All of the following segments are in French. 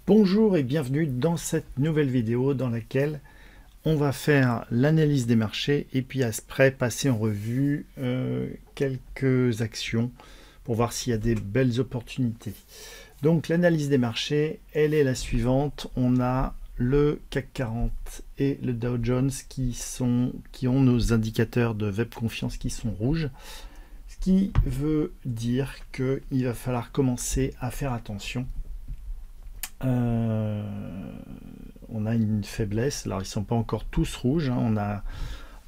Bonjour et bienvenue dans cette nouvelle vidéo dans laquelle on va faire l'analyse des marchés et puis après passer en revue quelques actions pour voir s'il y a des belles opportunités. Donc l'analyse des marchés, elle est la suivante. On a le CAC 40 et le Dow Jones qui ont nos indicateurs de web confiance qui sont rouges. Ce qui veut dire qu'il va falloir commencer à faire attention. On a une faiblesse, alors ils ne sont pas encore tous rouges, hein.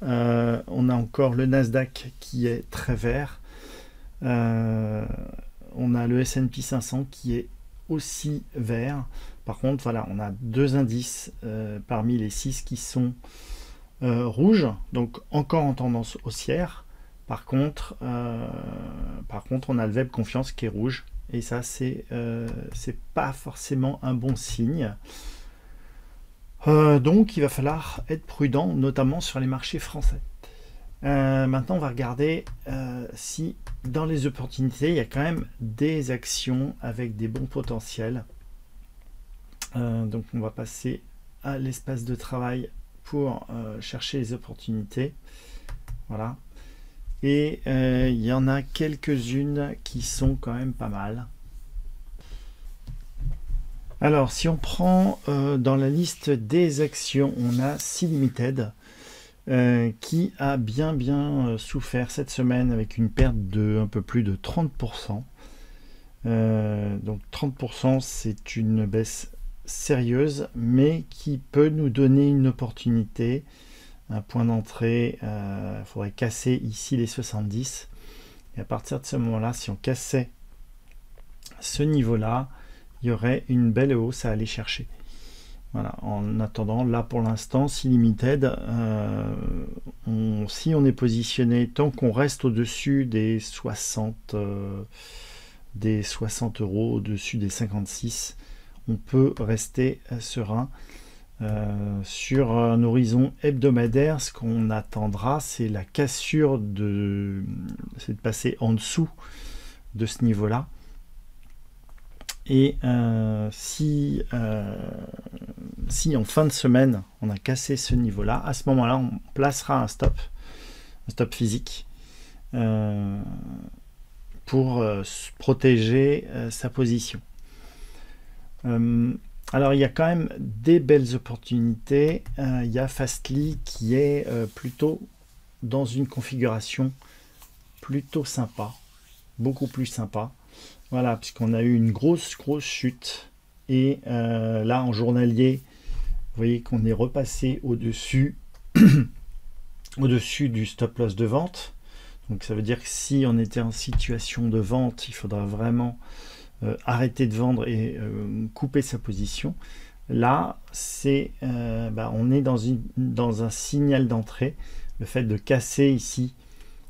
On a encore le Nasdaq qui est très vert, on a le S&P 500 qui est aussi vert. Par contre, voilà, on a deux indices parmi les 6 qui sont rouges, donc encore en tendance haussière. Par contre, on a le web confiance qui est rouge. Et ça, c'est pas forcément un bon signe. Donc, il va falloir être prudent, notamment sur les marchés français. Maintenant, on va regarder si dans les opportunités, il y a quand même des actions avec des bons potentiels. Donc, on va passer à l'espace de travail pour chercher les opportunités. Voilà. Et il y en a quelques-unes qui sont quand même pas mal. Alors, si on prend dans la liste des actions, on a Sea Limited qui a bien souffert cette semaine avec une perte de un peu plus de 30%. Donc 30%, c'est une baisse sérieuse, mais qui peut nous donner une opportunité. Un point d'entrée, il faudrait casser ici les 70. Et à partir de ce moment-là, si on cassait ce niveau-là, il y aurait une belle hausse à aller chercher. Voilà. En attendant, là pour l'instant, Sea Limited, si on est positionné, tant qu'on reste au-dessus des 60 euros, au-dessus des 56, on peut rester serein. Sur un horizon hebdomadaire, ce qu'on attendra, c'est la cassure c'est de passer en dessous de ce niveau-là. Et si en fin de semaine, on a cassé ce niveau-là, à ce moment-là, on placera un stop physique pour protéger sa position. Alors il y a quand même des belles opportunités. Il y a Fastly qui est plutôt dans une configuration plutôt sympa, beaucoup plus sympa. Voilà, puisqu'on a eu une grosse chute. Et là en journalier, vous voyez qu'on est repassé au-dessus du stop loss de vente. Donc ça veut dire que si on était en situation de vente, il faudra vraiment arrêter de vendre et couper sa position. Là, on est dans un signal d'entrée. Le fait de casser ici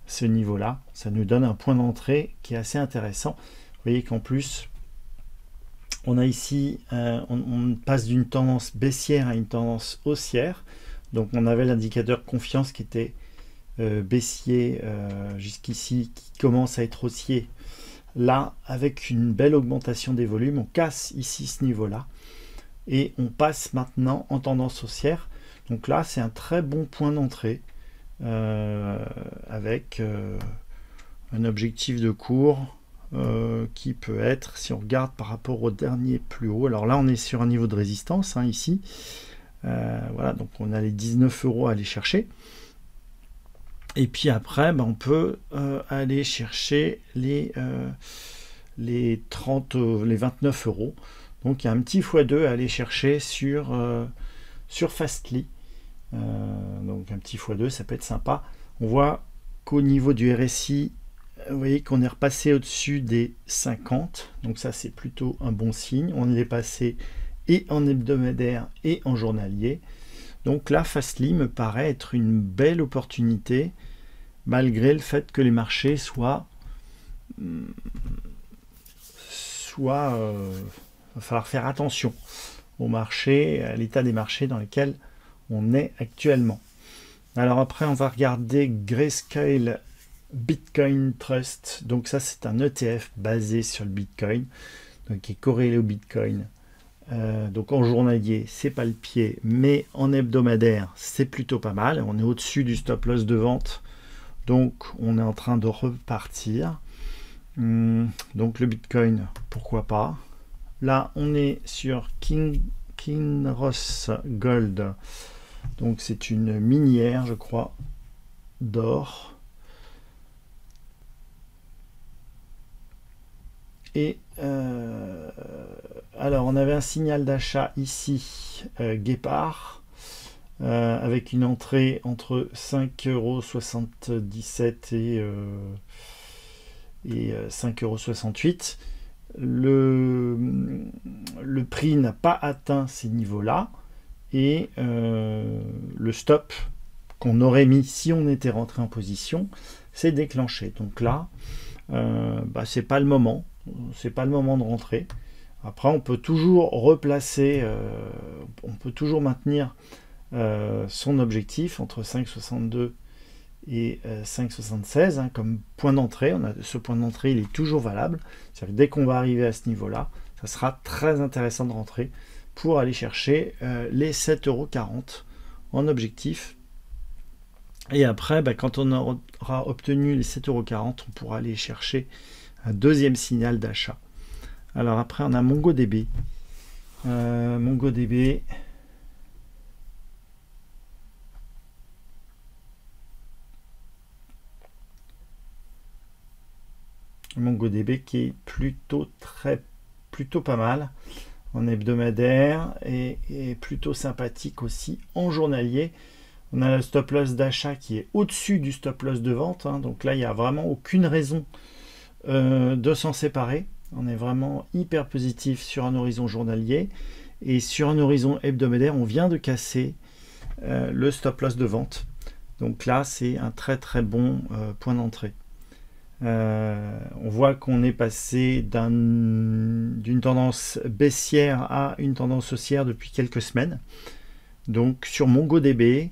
ce niveau-là, ça nous donne un point d'entrée qui est assez intéressant. Vous voyez qu'en plus, on a ici, on passe d'une tendance baissière à une tendance haussière. Donc on avait l'indicateur confiance qui était baissier jusqu'ici, qui commence à être haussier. Là, avec une belle augmentation des volumes, on casse ici ce niveau-là et on passe maintenant en tendance haussière. Donc là, c'est un très bon point d'entrée avec un objectif de cours qui peut être, si on regarde par rapport au dernier plus haut, alors là, on est sur un niveau de résistance ici. Voilà, donc on a les 19 euros à aller chercher. Et puis après, on peut aller chercher les 29 euros. Donc il y a un petit x2 à aller chercher sur Fastly. Donc un petit x2, ça peut être sympa. On voit qu'au niveau du RSI, vous voyez qu'on est repassé au-dessus des 50. Donc ça, c'est plutôt un bon signe. On est passé et en hebdomadaire et en journalier. Donc là, Fastly me paraît être une belle opportunité, malgré le fait que les marchés va falloir faire attention au marché, à l'état des marchés dans lesquels on est actuellement. Alors après, on va regarder Grayscale Bitcoin Trust. Donc ça, c'est un ETF basé sur le Bitcoin, donc qui est corrélé au Bitcoin. Donc en journalier, c'est pas le pied, mais en hebdomadaire, c'est plutôt pas mal. On est au-dessus du stop loss de vente, donc on est en train de repartir. Donc le Bitcoin, pourquoi pas. Là, on est sur Kinross Gold, donc c'est une minière, je crois, d'or. Et alors, on avait un signal d'achat ici, Guépard, avec une entrée entre 5,77 € et 5,68 €. Le prix n'a pas atteint ces niveaux-là et le stop qu'on aurait mis si on était rentré en position s'est déclenché. Donc là, c'est pas le moment. C'est pas le moment de rentrer. Après, on peut toujours replacer, on peut toujours maintenir son objectif entre 5,62 et 5,76 comme point d'entrée. Ce point d'entrée, il est toujours valable. C'est-à-dire que dès qu'on va arriver à ce niveau-là, ça sera très intéressant de rentrer pour aller chercher les 7,40 € en objectif. Et après, quand on aura obtenu les 7,40 €, on pourra aller chercher un deuxième signal d'achat. Alors après, on a MongoDB. MongoDB. MongoDB qui est plutôt pas mal en hebdomadaire et plutôt sympathique aussi en journalier. On a le stop loss d'achat qui est au-dessus du stop loss de vente. Donc là, il n'y a vraiment aucune raison de s'en séparer. On est vraiment hyper positif sur un horizon journalier et sur un horizon hebdomadaire, on vient de casser le stop loss de vente. Donc là, c'est un très très bon point d'entrée. On voit qu'on est passé d'une tendance baissière à une tendance haussière depuis quelques semaines. Donc sur MongoDB,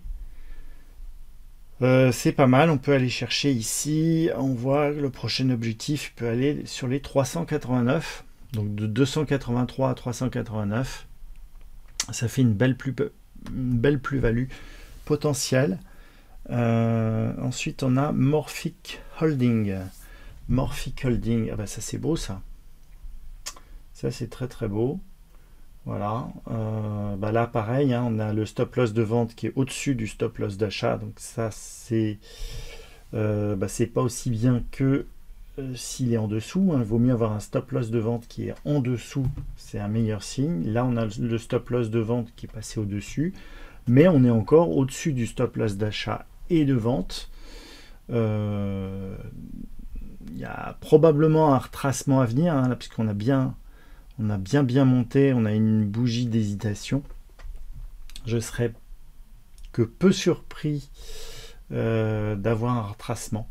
c'est pas mal. On peut aller chercher ici. On voit le prochain objectif peut aller sur les 389. Donc de 283 à 389. Ça fait une belle plus-value potentielle. Ensuite, on a Morphic Holding. Morphic Holding, ça c'est beau ça. Ça c'est très très beau. Voilà. Là pareil, on a le stop loss de vente qui est au-dessus du stop loss d'achat. Donc ça c'est pas aussi bien que s'il est en dessous. Il vaut mieux avoir un stop loss de vente qui est en dessous. C'est un meilleur signe. Là on a le stop loss de vente qui est passé au-dessus. Mais on est encore au-dessus du stop loss d'achat et de vente. Il y a probablement un retracement à venir, là, puisqu'on a bien monté, on a une bougie d'hésitation. Je serais que peu surpris d'avoir un retracement.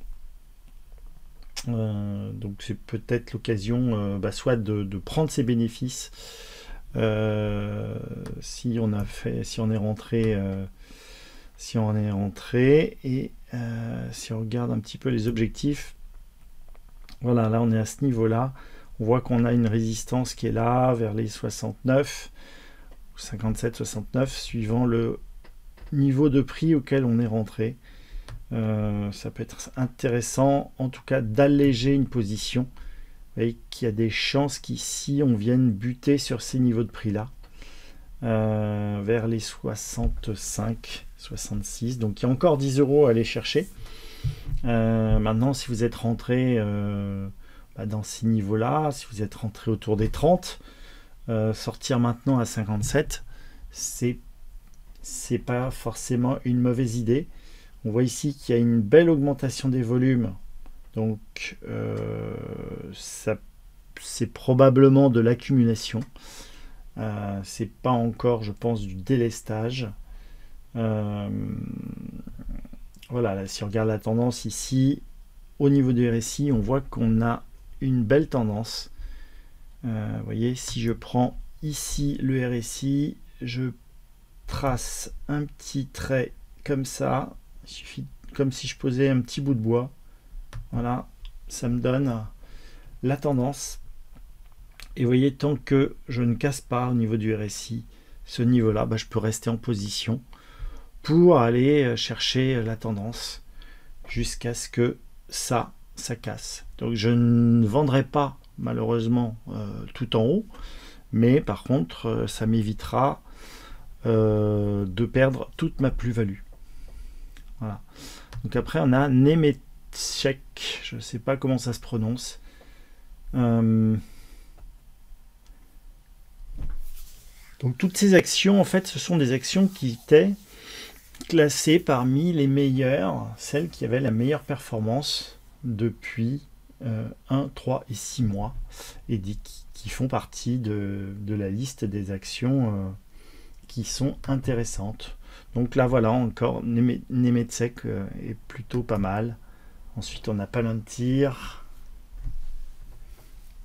Donc c'est peut-être l'occasion soit de prendre ses bénéfices si on est rentré et si on regarde un petit peu les objectifs, voilà, là on est à ce niveau là, on voit qu'on a une résistance qui est là vers les 69 57 69 suivant le niveau de prix auquel on est rentré. Ça peut être intéressant en tout cas d'alléger une position. Vous voyez qu'il y a des chances qu'ici on vienne buter sur ces niveaux de prix là vers les 65 66, donc il y a encore 10 € à aller chercher. Maintenant si vous êtes rentré dans ces niveaux là, si vous êtes rentré autour des 30, sortir maintenant à 57, c'est pas forcément une mauvaise idée. On voit ici qu'il y a une belle augmentation des volumes, donc c'est probablement de l'accumulation. C'est pas encore, je pense, du délestage. Voilà, là, si on regarde la tendance ici, au niveau du RSI, on voit qu'on a une belle tendance. Vous voyez, si je prends ici le RSI, je trace un petit trait comme ça, il suffit comme si je posais un petit bout de bois. Voilà, ça me donne la tendance. Et vous voyez, tant que je ne casse pas au niveau du RSI ce niveau-là, je peux rester en position pour aller chercher la tendance jusqu'à ce que ça casse. Donc je ne vendrai pas malheureusement tout en haut, mais par contre ça m'évitera de perdre toute ma plus-value. Voilà. Donc après on a Nemetschek, je ne sais pas comment ça se prononce. Donc toutes ces actions, en fait, ce sont des actions qui étaient classées parmi les meilleures, celles qui avaient la meilleure performance depuis 1, 3 et 6 mois, et qui font partie de la liste des actions qui sont intéressantes. Donc là, voilà, encore, Nemetschek est plutôt pas mal. Ensuite, on a Palantir.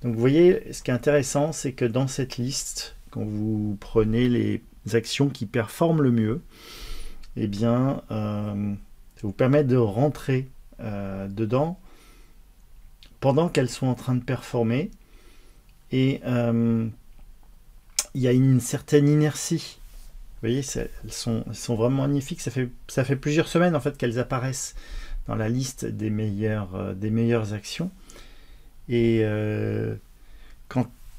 Donc vous voyez, ce qui est intéressant, c'est que dans cette liste, quand vous prenez les actions qui performent le mieux, eh bien, ça vous permet de rentrer dedans pendant qu'elles sont en train de performer. Et il y a une certaine inertie. Vous voyez, elles sont vraiment magnifiques. Ça fait plusieurs semaines en fait qu'elles apparaissent dans la liste des meilleures actions. Et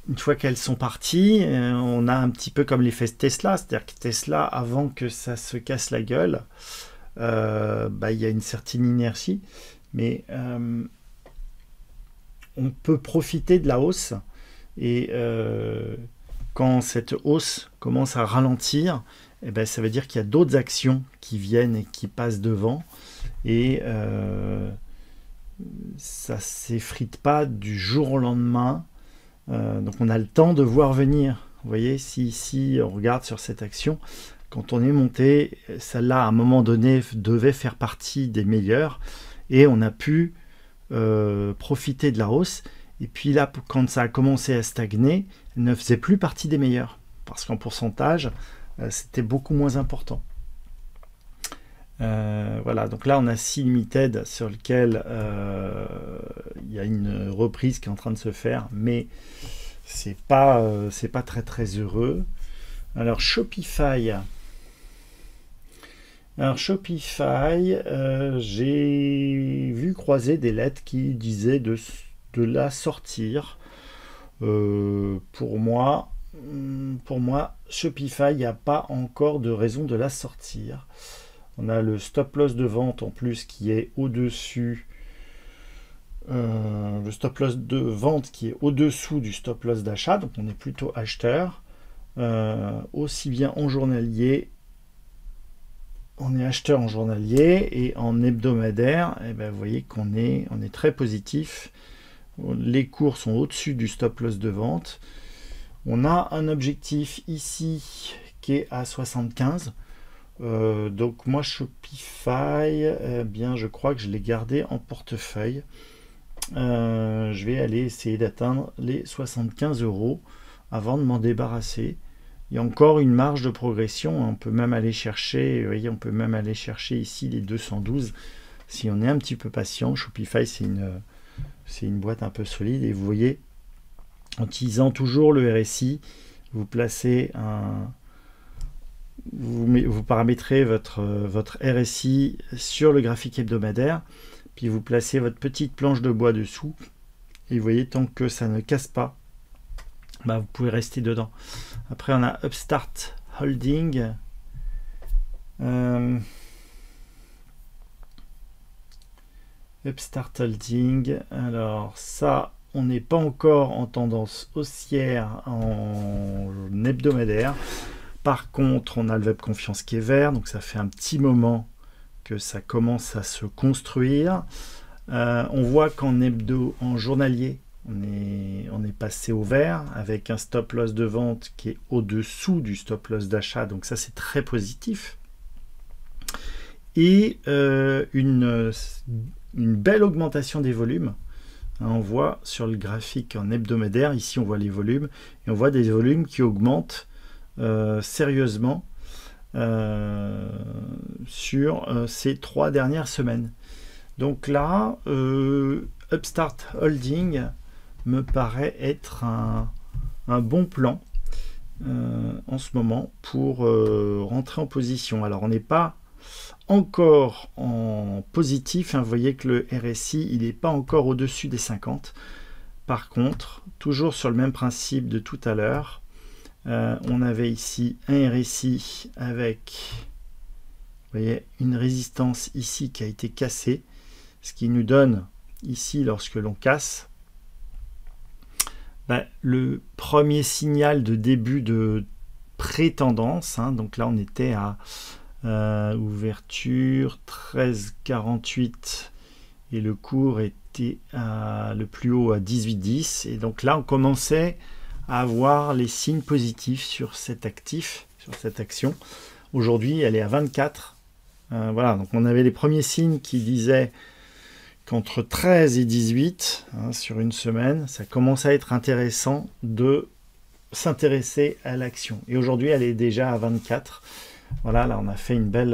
une fois qu'elles sont parties, on a un petit peu comme l'effet Tesla, c'est-à-dire que Tesla, avant que ça se casse la gueule, il y a une certaine inertie, mais on peut profiter de la hausse, et quand cette hausse commence à ralentir, ça veut dire qu'il y a d'autres actions qui viennent et qui passent devant, et ça ne s'effrite pas du jour au lendemain. Donc on a le temps de voir venir. Vous voyez, si on regarde sur cette action, quand on est monté, celle-là à un moment donné devait faire partie des meilleures, et on a pu profiter de la hausse. Et puis là, quand ça a commencé à stagner, elle ne faisait plus partie des meilleures, parce qu'en pourcentage, c'était beaucoup moins important. Voilà, donc là on a Sea Limited sur lequel il y a une reprise qui est en train de se faire, mais c'est pas très très heureux. Alors Shopify, j'ai vu croiser des lettres qui disaient de la sortir. Pour moi, Shopify, il n'y a pas encore de raison de la sortir. On a le stop loss de vente en plus qui est au-dessus. Le stop loss de vente qui est au-dessous du stop loss d'achat, donc on est plutôt acheteur. Aussi bien en journalier, on est acheteur en journalier, et en hebdomadaire, vous voyez qu'on est très positif. Les cours sont au-dessus du stop loss de vente. On a un objectif ici qui est à 75. Donc moi Shopify, je crois que je l'ai gardé en portefeuille. Je vais aller essayer d'atteindre les 75 € avant de m'en débarrasser. Il y a encore une marge de progression. On peut même aller chercher, vous voyez, on peut même aller chercher ici les 212 si on est un petit peu patient. Shopify, c'est une boîte un peu solide, et vous voyez, en utilisant toujours le RSI, vous placez vous paramétrez votre RSI sur le graphique hebdomadaire, puis vous placez votre petite planche de bois dessous, et vous voyez, tant que ça ne casse pas, vous pouvez rester dedans. Après on a Upstart Holding. Upstart Holding, alors ça, on n'est pas encore en tendance haussière en hebdomadaire. Par contre, on a le web confiance qui est vert, donc ça fait un petit moment que ça commence à se construire. On voit qu'en hebdo, en journalier, on est passé au vert avec un stop loss de vente qui est au-dessous du stop loss d'achat, donc ça c'est très positif. Et une belle augmentation des volumes. On voit sur le graphique en hebdomadaire, ici on voit les volumes, et on voit des volumes qui augmentent sérieusement sur ces 3 dernières semaines. Donc là, Upstart Holding me paraît être un bon plan en ce moment pour rentrer en position. Alors on n'est pas encore en positif, hein. Vous voyez que le RSI il n'est pas encore au-dessus des 50. Par contre, toujours sur le même principe de tout à l'heure, on avait ici un RSI avec, vous voyez, une résistance ici qui a été cassée, ce qui nous donne ici, lorsque l'on casse, le premier signal de début de pré-tendance, hein. Donc là on était à ouverture 13,48 et le cours était le plus haut à 18,10, et donc là on commençait à avoir les signes positifs sur cet actif, sur cette action. Aujourd'hui elle est à 24. Voilà, donc on avait les premiers signes qui disaient qu'entre 13 et 18, hein, sur une semaine, ça commence à être intéressant de s'intéresser à l'action. Et aujourd'hui, elle est déjà à 24. Voilà, là, on a fait une belle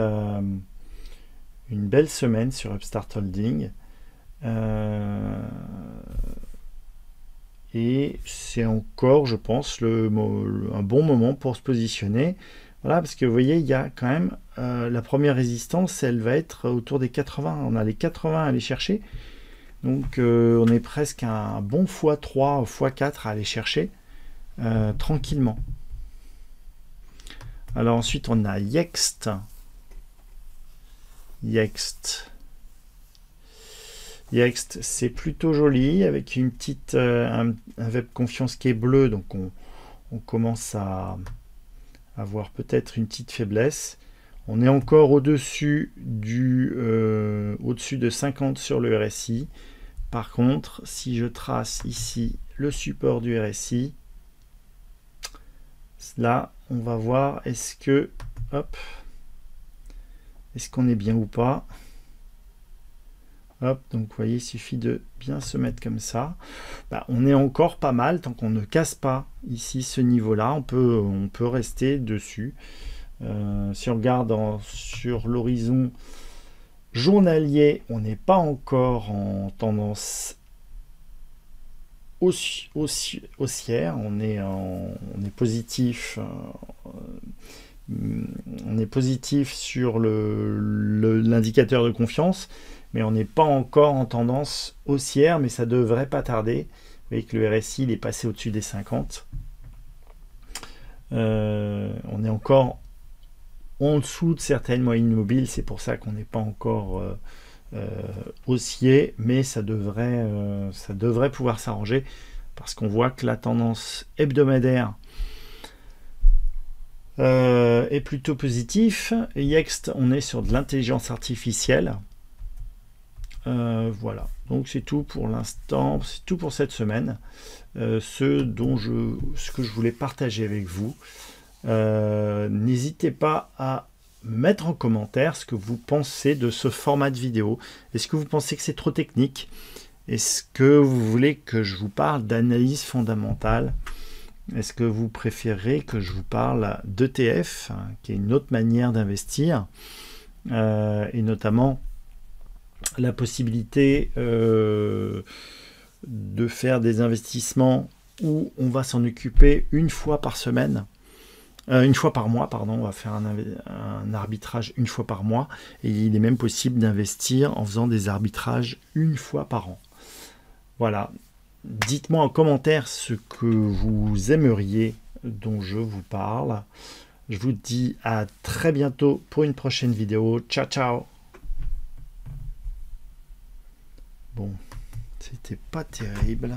semaine sur Upstart Holding. Et c'est encore, je pense, un bon moment pour se positionner. Voilà, parce que vous voyez, il y a quand même la première résistance, elle va être autour des 80. On a les 80 à aller chercher. Donc on est presque un bon x3, x4 à aller chercher tranquillement. Alors ensuite, on a Yext. Yext, c'est plutôt joli, avec une petite un web confiance qui est bleu, donc on commence à avoir peut-être une petite faiblesse. On est encore au-dessus au-dessus de 50 sur le RSI. Par contre, si je trace ici le support du RSI, là, on va voir est-ce qu'on est bien ou pas. Hop, donc vous voyez, il suffit de bien se mettre comme ça. On est encore pas mal tant qu'on ne casse pas ici ce niveau-là. On peut rester dessus. Si on regarde sur l'horizon journalier, on n'est pas encore en tendance haussière. On est positif. On est positif sur l'indicateur de confiance, mais on n'est pas encore en tendance haussière, mais ça devrait pas tarder. Vous voyez que le RSI il est passé au-dessus des 50. On est encore en dessous de certaines moyennes mobiles, c'est pour ça qu'on n'est pas encore haussier, mais ça devrait pouvoir s'arranger, parce qu'on voit que la tendance hebdomadaire est plutôt positif. Yext, on est sur de l'intelligence artificielle. Voilà, donc c'est tout pour l'instant, c'est tout pour cette semaine. Ce que je voulais partager avec vous. N'hésitez pas à mettre en commentaire ce que vous pensez de ce format de vidéo. Est-ce que vous pensez que c'est trop technique? Est-ce que vous voulez que je vous parle d'analyse fondamentale? Est-ce que vous préférez que je vous parle d'ETF, hein, qui est une autre manière d'investir, et notamment la possibilité de faire des investissements où on va s'en occuper une fois par semaine, une fois par mois, pardon, on va faire un arbitrage une fois par mois, et il est même possible d'investir en faisant des arbitrages une fois par an. Voilà. Dites-moi en commentaire ce que vous aimeriez dont je vous parle. Je vous dis à très bientôt pour une prochaine vidéo. Ciao, ciao. Bon, c'était pas terrible.